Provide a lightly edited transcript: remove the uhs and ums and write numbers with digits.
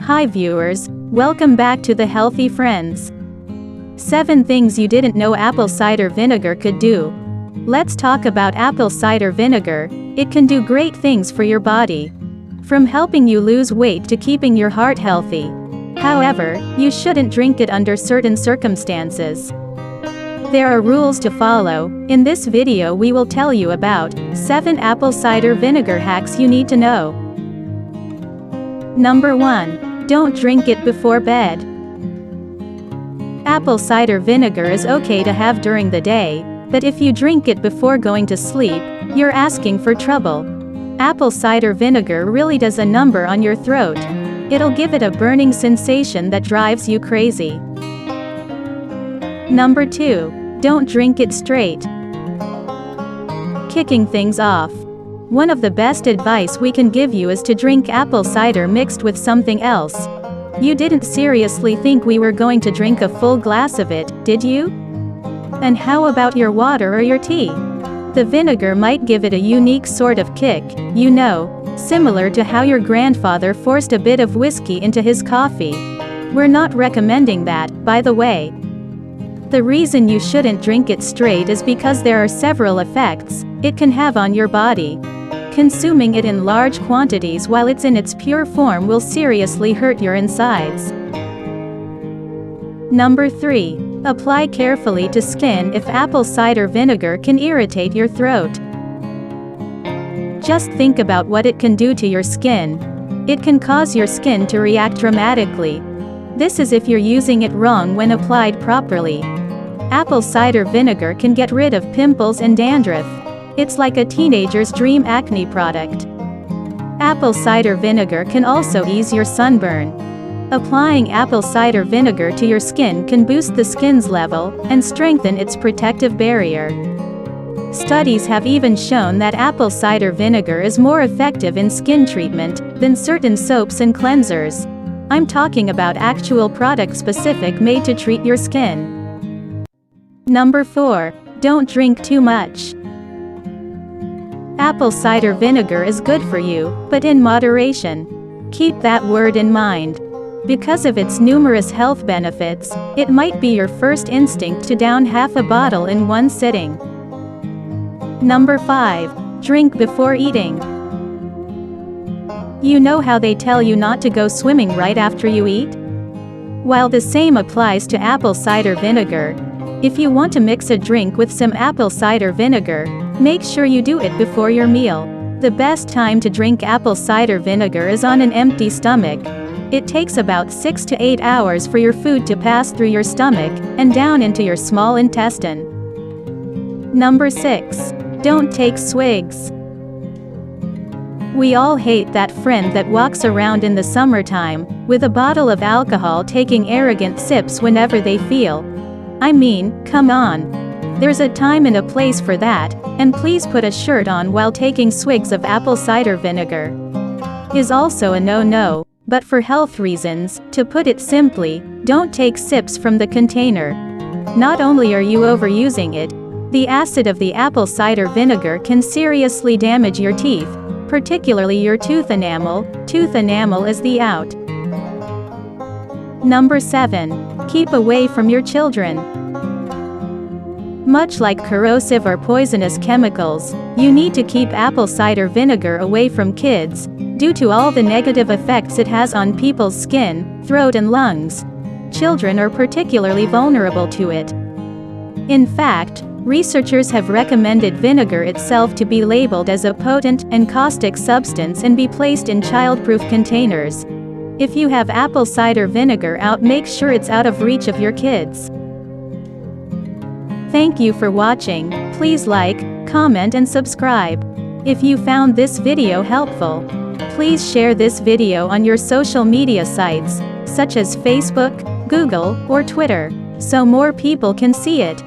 Hi viewers, welcome back to the Healthy Friends. 7 things you didn't know apple cider vinegar could do. Let's talk about apple cider vinegar. It can do great things for your body. From helping you lose weight to keeping your heart healthy. However, you shouldn't drink it under certain circumstances. There are rules to follow. In this video we will tell you about 7 apple cider vinegar hacks you need to know. Number 1. Don't drink it before bed. Apple cider vinegar is okay to have during the day, but if you drink it before going to sleep, you're asking for trouble. Apple cider vinegar really does a number on your throat. It'll give it a burning sensation that drives you crazy. Number 2. Don't drink it straight. Kicking things off. One of the best advice we can give you is to drink apple cider mixed with something else. You didn't seriously think we were going to drink a full glass of it, did you? And how about your water or your tea? The vinegar might give it a unique sort of kick, you know, similar to how your grandfather forced a bit of whiskey into his coffee. We're not recommending that, by the way. The reason you shouldn't drink it straight is because there are several effects it can have on your body. Consuming it in large quantities while it's in its pure form will seriously hurt your insides. Number 3. Apply carefully to skin if apple cider vinegar can irritate your throat. Just think about what it can do to your skin. It can cause your skin to react dramatically. This is if you're using it wrong when applied properly. Apple cider vinegar can get rid of pimples and dandruff. It's like a teenager's dream acne product. Apple cider vinegar can also ease your sunburn. Applying apple cider vinegar to your skin can boost the skin's level and strengthen its protective barrier. Studies have even shown that apple cider vinegar is more effective in skin treatment than certain soaps and cleansers. I'm talking about actual product specific made to treat your skin. Number 4. Don't drink too much. Apple cider vinegar is good for you, but in moderation. Keep that word in mind. Because of its numerous health benefits, it might be your first instinct to down half a bottle in one sitting. Number 5. Drink before eating. You know how they tell you not to go swimming right after you eat? While the same applies to apple cider vinegar, if you want to mix a drink with some apple cider vinegar, make sure you do it before your meal. The best time to drink apple cider vinegar is on an empty stomach. It takes about 6 to 8 hours for your food to pass through your stomach and down into your small intestine. Number 6. Don't take swigs. We all hate that friend that walks around in the summertime with a bottle of alcohol taking arrogant sips whenever they feel. I mean, come on. There's a time and a place for that, and please put a shirt on while taking swigs of apple cider vinegar. Is also a no-no, but for health reasons, to put it simply, don't take sips from the container. Not only are you overusing it, the acid of the apple cider vinegar can seriously damage your teeth, particularly your tooth enamel. Tooth enamel is the out. Number 7. Keep away from your children. Much like corrosive or poisonous chemicals, you need to keep apple cider vinegar away from kids, due to all the negative effects it has on people's skin, throat and lungs. Children are particularly vulnerable to it. In fact, researchers have recommended vinegar itself to be labeled as a potent and caustic substance and be placed in childproof containers. If you have apple cider vinegar out, make sure it's out of reach of your kids. Thank you for watching. Please like, comment and subscribe. If you found this video helpful, please share this video on your social media sites, such as Facebook, Google, or Twitter, so more people can see it.